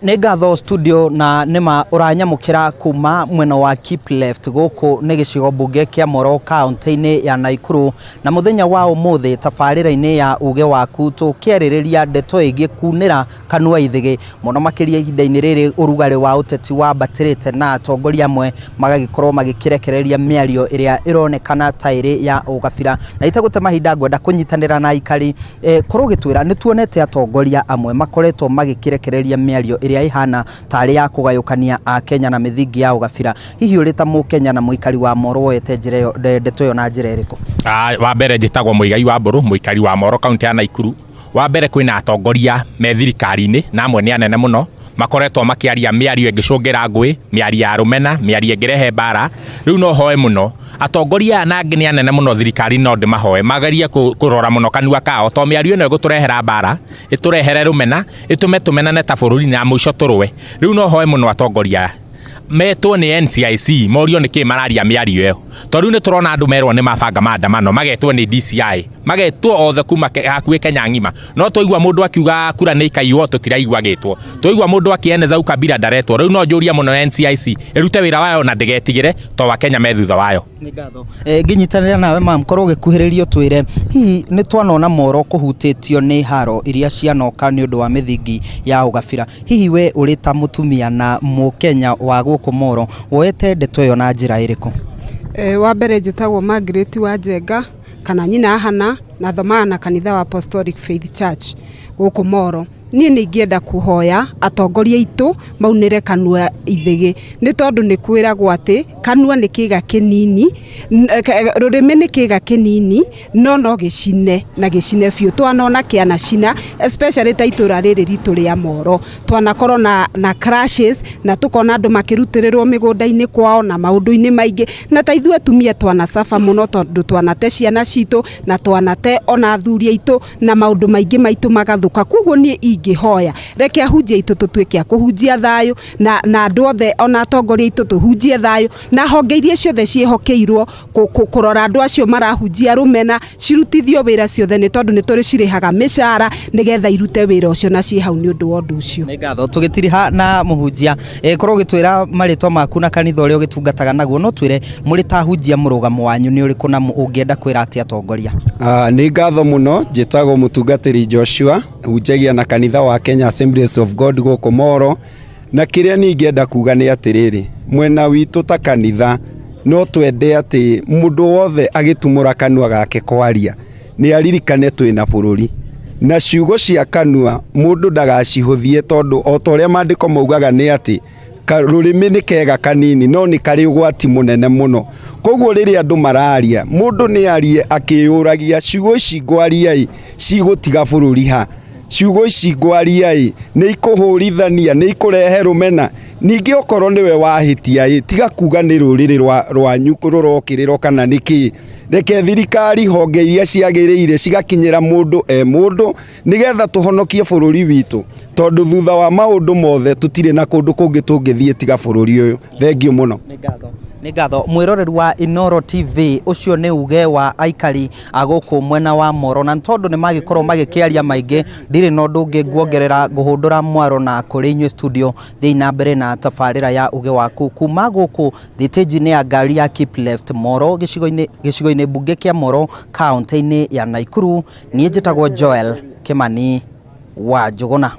Negatho studio na nima uranyamukira kuma mwena wa Keep Left goko nĩ gĩcigo mbunge kĩa Moro kaunti-inĩ ya Naikuru na muthenya wa ũmũthĩ tabarĩra-inĩ ya uge waku tũkĩarĩrĩria ndeto ĩgiĩ kunĩra kanua ithĩgĩ mũno makĩria ihinda-inĩ rĩrĩ ũrugarĩ wa ũteti wa batĩrĩte na atongoria amwe magagĩkorwo magĩkĩrekereria mĩario ĩrĩa ĩronekana ta ĩrĩ ya ũgabira na itagũte mahinda ngwenda kũnyitanĩra na aikari korwo gĩtwĩra nĩ tuonete atongoria amwe makoretwo magĩkĩrekereria mĩario ĩrĩa ihana tarĩ ya kũgayũkania a Kenya na mithingi ya ũgabira hihi ũrĩ ta Mũkenya na mũikari wa Moro wete ndeto ĩyo na njĩra ĩrĩkũ? Wa mbere njĩtagwo Mũigai wa Mbũrũ, mũikari wa Moro kaunti ya Naikuru. Wa mbere kwĩna atongoria me thirikari-inĩ na amwe nĩ anene mũno makoretwo makĩaria mĩario ĩngĩcũngĩra ngũĩ, mĩario ya rũmena, mĩario ĩngĩrehe mbara. Rĩu no hoe mũno atongoria na angĩ nĩ anene mũno thirikari no ndĩmahoe magerie kũrora mũno kanua kao to mĩario ĩno ĩgũtũrehera mbara, ĩtũrehere rũmena, ĩtũme tũmenane ta bũrũri na mũico tũrũe. Rĩu no hoe mũno atongoria metwo nĩ NCIC morio nĩkĩ mararia mĩario ĩyo. To rĩu nĩ tũrona andũ merwo nĩ mabanga maandamano magetwo nĩ DCI, magetwo othe kuma hakuhĩ Kenya ng'ima. No twaigua mũndũ akiuga kura nĩ ikaiywo tũtiraigua gĩtwo. Twaigua mũndũ akieneza ukabira ndaretwo. Rĩu no njũria mũno NCIC ĩrute wĩra wayo na ndĩgetigĩre to wa Kenya me thutha wayo. Nĩ ngatho. Nginyitanĩra nawe mam korwo gĩkuhĩrĩrio twĩre hihi nĩ twanona Moro kũhutĩtio nĩ haro iria cianoka nĩ ũndũ wa mithingi ya ũgabira. Hihi we ũrĩ ta mũtumia na Mũkenya wa gũkũ Moro woete ndeto ĩyo na njĩra ĩrĩkũ? Wa mbere njĩtagwo Margaret wa Njenga kana nyina Hana na thomaga na kanitha wa Apostolic Faith Church gũkũ Moro. Niĩ nĩ ingĩenda kuhoya atongoria itũ maunĩre kanua ithĩgĩ nĩ tondũ nĩ kwĩragwo atĩ kanua nĩ kĩga kĩnini, rũrĩmĩ nĩ kĩga kĩnini no gĩcine na gĩcine biũ. Twanona kĩana cina especially ta itũra rĩrĩ ritũ rĩa Moro twanakorwo na crashes na tũkona andũ makĩrutĩrĩrwo mĩgũnda-inĩ kwao na maũndũ-inĩ maingĩ na ta ithuĩ atumia twanacafa mũno tondũ twanate ciana citũ na twanate ona athuri aitũ na maũndũ maingĩ maitũ magathũka. Koguo niĩ ingĩhoya reke ahunjia itũ tũtuĩke a kũhunjia thayũ na andũ othe ona atongoria itũ tũhunjie thayũ na honge iria ciothe ciĩhokeirwo kũrora andũ acio marahunjia rũmena cirutithio wĩra ciothe nĩ tondũ nĩ tũrĩ cirĩhaga mĩcara nĩgetha irute wĩra ũcio na ciĩ hau nĩ ũndũ wa ũndũ ũcio. Nĩ ngatho tũgĩtiriha na mũhunjia korwo gĩtwĩra marĩtwa maku na kanitha ũrĩa ũgĩtungataga naguo no twĩre mũrĩ ta ahunjia mũrũgamo wanyu nĩ ũrĩkũ na ũngĩenda kwĩra atĩ atongoria? Nĩ ngatho mũno njĩtagwo mũtungatĩri Joshua hunjagia na kanitha wa Kenya Assemblies of God gũkũ Moro na kĩrĩa niĩ ingĩenda kuga nĩ atĩrĩrĩ mwena witũ ta kanitha no twende atĩ mũndũ wothe agĩtumũra kanua gake kwaria nĩ aririkane twĩna bũrũri na ciugo cia kanua mũndũ ndagacihũthie tondũ o ta ũrĩa maandĩko maugaga nĩ atĩ rũrĩmĩ nĩ kega kanini no nĩ karĩ ũgwati mũnene mũno. Koguo rĩrĩa andũ mararia mũndũ nĩ arie akĩyũragia ciugo ici ngwaria cigũtiga bũrũri ha, ciugo ici ngwaria nĩ ikũhũrithania nĩ ikũrehe rũmena. Ningĩ okorwo nĩwe wahĩtia tiga kuga nĩ rũrĩrĩ rwanyu rũrokĩrĩrwo kana nĩkĩ. Reke thirikari honge iria ciagĩrĩire cigakinyĩra mũndũ mũndũ nĩgetha tũhonokie bũrũri witũ tondũ thutha wa maũndũ mothe tũtirĩ na kũndũ kũngĩ tũngĩthiĩ tiga bũrũri ũyũ. Thengio mũno. Nĩ ngatho mwĩroreri wa Inooro TV ũcio nĩ uge wa aikari agũkũ mwena wa Moro na tondũ nĩ magĩkorwo magĩkĩaria maingĩ ndirĩ na ũndũ ũngĩ nguongerera ngũhũndũra mwaro na kũrĩ inyuĩ studio thiĩ na mbere na tabarĩra ya uge waku kuma gũkũ thitĩnji-inĩ ya ngari ya Keep Left Moro gĩcigo-inĩ mbunge kĩa Moro kaunti-inĩ ya Naikuru. Niĩ njĩtagwo Joel Kimani wa Njũgũna.